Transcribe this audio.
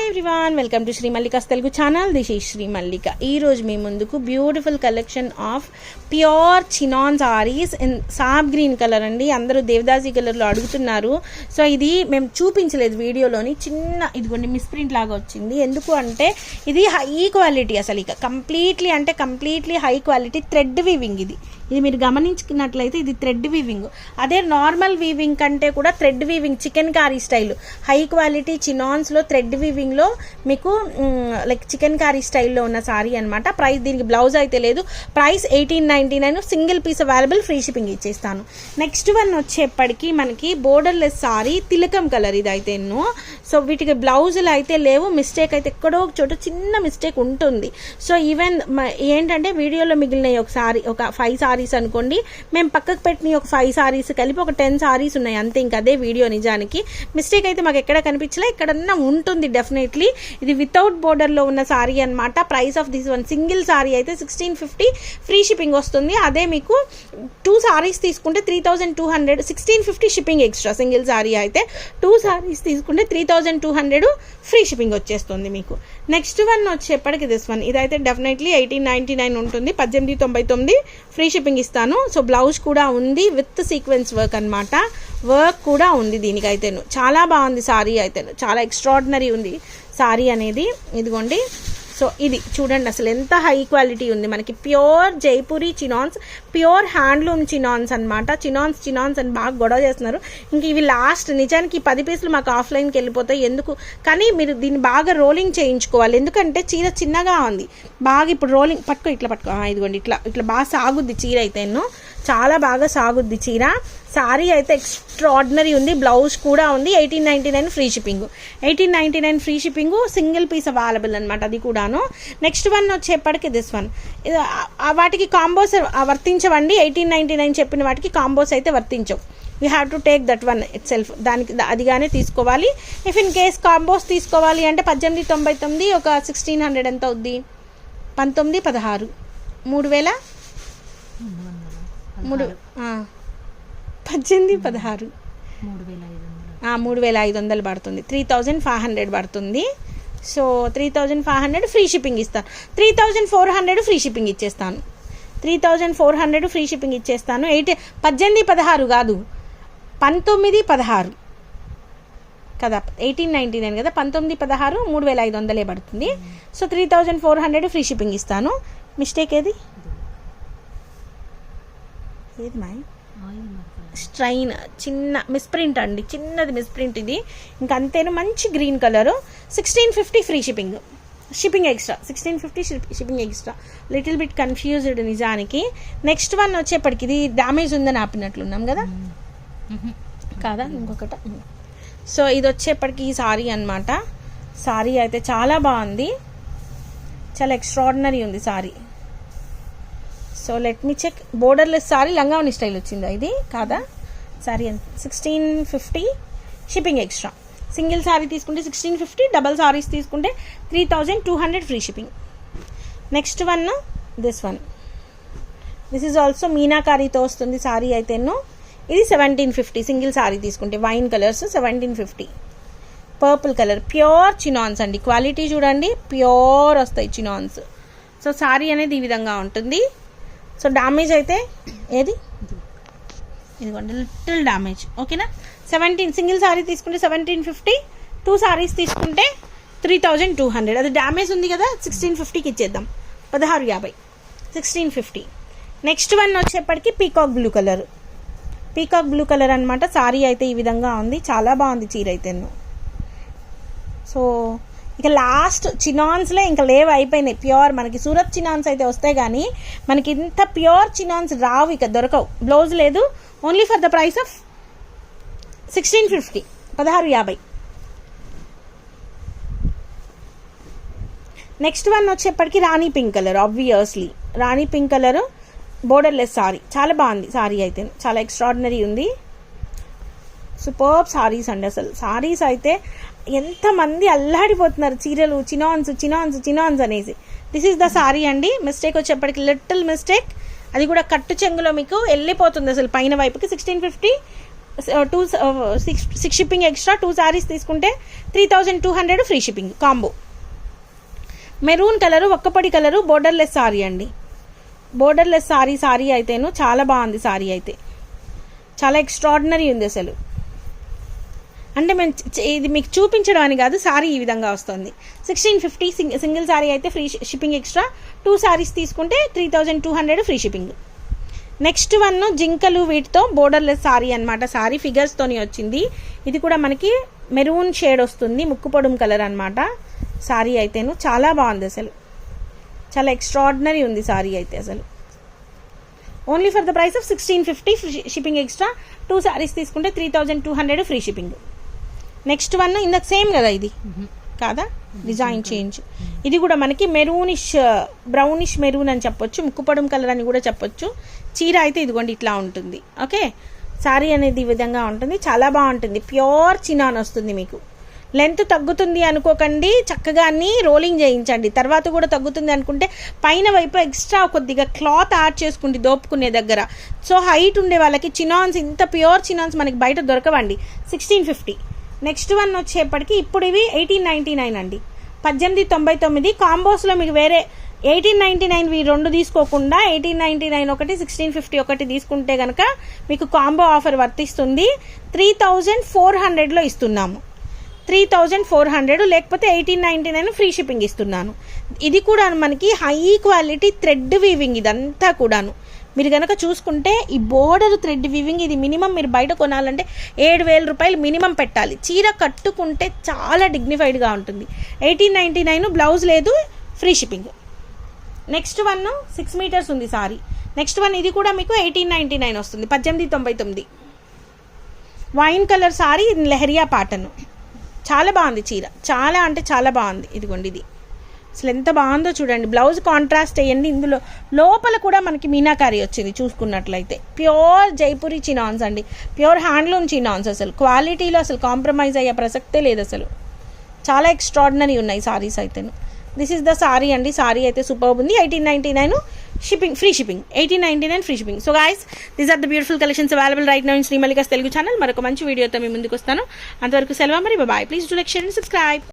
Everyone, welcome to Sri Mallika's Telugu channel. This is Sri Mallika. ఈరోజు మీ ముందుకు beautiful collection of pure chinon saris in sap green colour అండి. అందరూ దేవదాసి కలర్లో అడుగుతున్నారు. సో ఇది మేము చూపించలేదు వీడియోలోని, చిన్న ఇదిగోండి మిస్ప్రింట్ లాగా వచ్చింది. ఎందుకు అంటే ఇది హై క్వాలిటీ, అసలు ఇక completely high quality thread weaving. ఇది మీరు గమనించుకున్నట్లయితే ఇది థ్రెడ్ వీవింగ్. అదే నార్మల్ వీవింగ్ కంటే కూడా thread weaving, chikankari style, high quality చినాన్స్లో థ్రెడ్ వీవింగ్లో మీకు లైక్ చికెన్ కారీ స్టైల్లో ఉన్న సారీ అనమాట. ప్రైస్, దీనికి బ్లౌజ్ అయితే లేదు. Price 1899, single piece available, free shipping ఇచ్చేస్తాను. నెక్స్ట్ వన్ వచ్చేప్పటికి మనకి బోర్డర్లెస్ సారీ, తిలకం కలర్ ఇది అయితే. సో వీటికి బ్లౌజులు అయితే లేవు. మిస్టేక్ అయితే ఎక్కడో ఒక చోట చిన్న మిస్టేక్ ఉంటుంది. సో ఈవెన్ ఏంటంటే వీడియోలో మిగిలినవి ఒక 5 సారీస్ అనుకోండి, మేము పక్కకు పెట్టిన ఒక 5 సారీస్ కలిపి ఒక 10 సారీస్ ఉన్నాయి అంతే. ఇంకా అదే వీడియో. నిజానికి మిస్టేక్ అయితే మాకు ఎక్కడ కనిపించలే, ఎక్కడన్నా ఉంటుంది డెఫినెట్లీ. ఇది వితౌట్ బోర్డర్లో ఉన్న సారీ అనమాట. Price of this one single sorry అయితే 1650, ఫ్రీ షిప్పింగ్ వస్తుంది. అదే మీకు 2 సారీస్ తీసుకుంటే 3200, 1650 షిప్పింగ్ ఎక్స్ట్రా. సింగిల్ సారీ అయితే 2 సారీస్ తీసుకుంటే 3200 ఫ్రీ షిప్పింగ్ వచ్చేస్తుంది మీకు. నెక్స్ట్ వన్ వచ్చేప్పటికి దిస్ వన్, ఇదైతే డెఫినెట్లీ 1899 ఉంటుంది. 1899 ఫ్రీ షిప్పింగ్ ఇస్తాను. సో బ్లౌజ్ కూడా ఉంది విత్ సీక్వెన్స్ వర్క్ అనమాట. వర్క్ కూడా ఉంది దీనికైతేను. చాలా బాగుంది సారీ అయితేను, చాలా ఎక్స్ట్రాడినరీ ఉంది సారీ అనేది. ఇదిగోండి. సో ఇది చూడండి అసలు ఎంత హై క్వాలిటీ ఉంది. మనకి ప్యూర్ జైపూరి చినాన్స్, ప్యూర్ హ్యాండ్లూమ్ చినాన్స్ అనమాట. చినాన్స్ అని బాగా గొడవ చేస్తున్నారు. ఇంక ఇవి లాస్ట్. నిజానికి 10 పీసులు మాకు ఆఫ్లైన్కి వెళ్ళిపోతాయి. ఎందుకు కానీ మీరు దీన్ని బాగా రోలింగ్ చేయించుకోవాలి. ఎందుకంటే చీర చిన్నగా ఉంది బాగా. ఇప్పుడు రోలింగ్ ఇట్లా పట్టుకో, ఇదిగోండి ఇట్లా బాగా సాగుద్ది చీర అయితే. చాలా బాగా సాగుద్ది చీర. సారీ అయితే ఎక్స్ట్రాడినరీ ఉంది. బ్లౌజ్ కూడా ఉంది. 1899 free shipping. 1899 free shipping, single piece available అనమాట అది కూడాను. నెక్స్ట్ వన్ వచ్చేప్పటికి దిస్ వన్, వాటికి కాంబోస్ వర్తించవండి. 1899 చెప్పిన వాటికి కాంబోస్ అయితే వర్తించవు. You have to take that one itself, దానికి అదిగానే తీసుకోవాలి. ఇఫ్ ఇన్ కేస్ కాంబోస్ తీసుకోవాలి అంటే 1899 ఒక 1600 ఎంత అవుద్ది? 1916 3000 1816 3500 పడుతుంది. 3500 పడుతుంది. సో 3500 ఫ్రీ షిప్పింగ్ ఇస్తాను. 3400 ఫ్రీ షిప్పింగ్ ఇచ్చేస్తాను. 3400 ఫ్రీ షిప్పింగ్ ఇచ్చేస్తాను. 1816 కాదు, 1916 కదా. 1899 కదా, 1916 3500 పడుతుంది. సో 3400 ఫ్రీ షిప్పింగ్ ఇస్తాను. మిస్టేక్ ఏది మా స్ట్రైన్, చిన్న మిస్ప్రింట్ అండి, చిన్నది మిస్ప్రింట్ ఇది. ఇంకా అంతేను. మంచి green colour. 1650 free shipping, shipping extra. 1650 shipping extra. Little bit confused నిజానికి. నెక్స్ట్ వన్ వచ్చేప్పటికి ఇది డ్యామేజ్ ఉందని ఆపినట్లున్నాం కదా, కాదా ఇంకొకట. సో ఇది వచ్చేప్పటికి ఈ సారీ అనమాట. సారీ అయితే చాలా బాగుంది, చాలా ఎక్స్ట్రాడినరీ ఉంది sari. So let me check. Borderless sari, లంగావని స్టైల్ వచ్చిందా ఇది? కాదా. సారీ ఎంత? 1650 షిప్పింగ్ ఎక్స్ట్రా. సింగిల్ సారీ తీసుకుంటే 1650, డబల్ సారీస్ తీసుకుంటే 3200 free shipping. Next one this one, this is also మీనాకారీతో వస్తుంది సారీ అయితేను. ఇది 1750 సింగిల్ సారీ తీసుకుంటే. Wine colours 1750. Purple colour, pure chinons అండి. క్వాలిటీ చూడండి, ప్యూర్ వస్తాయి చినాన్స్. సో సారీ అనేది ఈ విధంగా ఉంటుంది. సో డ్యామేజ్ అయితే ఏది ఇదిగోండి, లిటిల్ డ్యామేజ్. ఓకేనా. 17 సింగిల్ సారీ తీసుకుంటే 1750, 2 సారీస్ తీసుకుంటే 3200. అది డ్యామేజ్ ఉంది కదా, 1650కి ఇచ్చేద్దాం. 1650, 1650. నెక్స్ట్ వన్ వచ్చేప్పటికి peacock blue colour. Peacock blue colour అనమాట. సారీ అయితే ఈ విధంగా ఉంది. చాలా బాగుంది చీర అయితే. సో ఇక లాస్ట్ చినాన్స్లో ఇంకా లేవు, అయిపోయినాయి. ప్యూర్ మనకి సూరత్ చినాన్స్ అయితే వస్తాయి కానీ మనకి ఇంత ప్యూర్ చినాన్స్ రావు, ఇక దొరకవు. బ్లౌజ్ లేదు. Only for the price of 1650, 1650. Next one వచ్చేప్పటికి రాణి పింక్ కలర్. ఆబ్వియస్లీ రాణి పింక్ కలర్, బోర్డర్లెస్ సారీ. చాలా బాగుంది సారీ అయితే, చాలా ఎక్స్ట్రాడినరీ ఉంది. సూపర్బ్ సారీస్ అండి. అసలు సారీస్ అయితే ఎంతమంది అల్లాడిపోతున్నారు చీరలు, చినాన్స్ అనేసి. దిస్ ఈస్ ద సారీ అండి. మిస్టేక్ వచ్చేప్పటికి లిటిల్ మిస్టేక్, అది కూడా కట్టు చెంగులో మీకు వెళ్ళిపోతుంది అసలు పైన వైపుకి. 1650 6 షిప్పింగ్ ఎక్స్ట్రా 2 సారీస్ తీసుకుంటే 3200 free shipping combo. Maroon colour, ఒక్కపడి కలరు, బోర్డర్లెస్ సారీ అండి. బోర్డర్లెస్ సారీ అయితేను చాలా బాగుంది. సారీ అయితే చాలా ఎక్స్ట్రాడినరీ ఉంది అసలు. అంటే మేము ఇది మీకు చూపించడం అని కాదు, సారీ ఈ విధంగా వస్తుంది. 1650 సింగిల్ సారీ అయితే ఫ్రీ షిప్పింగ్ ఎక్స్ట్రా, 2 సారీస్ తీసుకుంటే 3200 ఫ్రీ షిప్పింగ్. నెక్స్ట్ వన్ జింకలు వీటితో బోర్డర్లెస్ సారీ అనమాట. సారీ ఫిగర్స్తోని వచ్చింది. ఇది కూడా మనకి మెరూన్ షేడ్ వస్తుంది, ముక్కు పొడుం కలర్ అనమాట. సారీ అయితేను చాలా బాగుంది అసలు, చాలా ఎక్స్ట్రాడినరీ ఉంది సారీ అయితే అసలు. Only for the price of 1650 shipping extra, 2 saris తీసుకుంటే 3200 ఫ్రీ షిప్పింగ్. నెక్స్ట్ వన్ ఇందాక సేమ్ కదా, ఇది కాదా, డిజైన్ చేంజ్. ఇది కూడా మనకి మెరూనిష్ బ్రౌనిష్ మెరూన్ అని చెప్పొచ్చు, ముక్కుపొడం కలర్ అని కూడా చెప్పొచ్చు. చీర అయితే ఇదిగోండి ఇట్లా ఉంటుంది. ఓకే, సారీ అనేది ఈ విధంగా ఉంటుంది, చాలా బాగుంటుంది. ప్యూర్ చినాన్ వస్తుంది మీకు. లెంత్ తగ్గుతుంది అనుకోకండి, చక్కగా అన్ని రోలింగ్ చేయించండి. తర్వాత కూడా తగ్గుతుంది అనుకుంటే పైన వైపు ఎక్స్ట్రా కొద్దిగా క్లాత్ యాడ్ చేసుకుంటే దోపుకునే దగ్గర. సో హైట్ ఉండే వాళ్ళకి చినాన్స్, ఇంత ప్యూర్ చినాన్స్ మనకి బయట దొరకవండి. 1650. నెక్స్ట్ వన్ వచ్చేప్పటికి ఇప్పుడు ఇవి 1899 అండి, 1899. కాంబోస్లో మీకు వేరే 1899 2 తీసుకోకుండా 1899 ఒకటి, 1650 ఒకటి తీసుకుంటే కనుక మీకు కాంబో ఆఫర్ వర్తిస్తుంది. 3400లో ఇస్తున్నాము. 3400, లేకపోతే 1899 ఫ్రీ షిప్పింగ్ ఇస్తున్నాను. ఇది కూడా మనకి హై క్వాలిటీ థ్రెడ్ వీవింగ్ ఇదంతా కూడాను. మీరు కనుక చూసుకుంటే ఈ బోర్డర్ థ్రెడ్ వీవింగ్ ఇది మినిమం మీరు బయట కొనాలంటే 7000 రూపాయలు మినిమం పెట్టాలి. చీర కట్టుకుంటే చాలా డిగ్నిఫైడ్గా ఉంటుంది. 1899, బ్లౌజ్ లేదు, free shipping. Next one 6 metres ఉంది సారీ. నెక్స్ట్ వన్ ఇది కూడా మీకు 1899 వస్తుంది, 1899. Wine colour sari, leheriya pattern. చాలా బాగుంది చీర, చాలా అంటే చాలా బాగుంది. ఇదిగోండి ఇది అసలు ఎంత బాగుందో చూడండి. బ్లౌజ్ కాంట్రాస్ట్ అయ్యండి. ఇందులో లోపల కూడా మనకి మీనాకారి వచ్చింది చూసుకున్నట్లయితే. ప్యూర్ జైపూరి చినాన్స్ అండి, ప్యూర్ హ్యాండ్లూమ్ చినాన్స్. అసలు క్వాలిటీలో అసలు కాంప్రమైజ్ అయ్యే ప్రసక్తే లేదు అసలు. చాలా ఎక్స్ట్రాడినరీ ఉన్నాయి సారీస్ అయితేను. దిస్ ఇస్ ద సారీ అండి. సారీ అయితే సూపర్ ఉంది. 1899 shipping, free shipping. 1899 free shipping. So guys, these are the beautiful collections available right now in Sri Mallika's Telugu channel. మరొక మంచి వీడియోతో మీ ముందుకు వస్తాను. అంతవరకు సెలవు మరి, bye. Please do like, share and subscribe.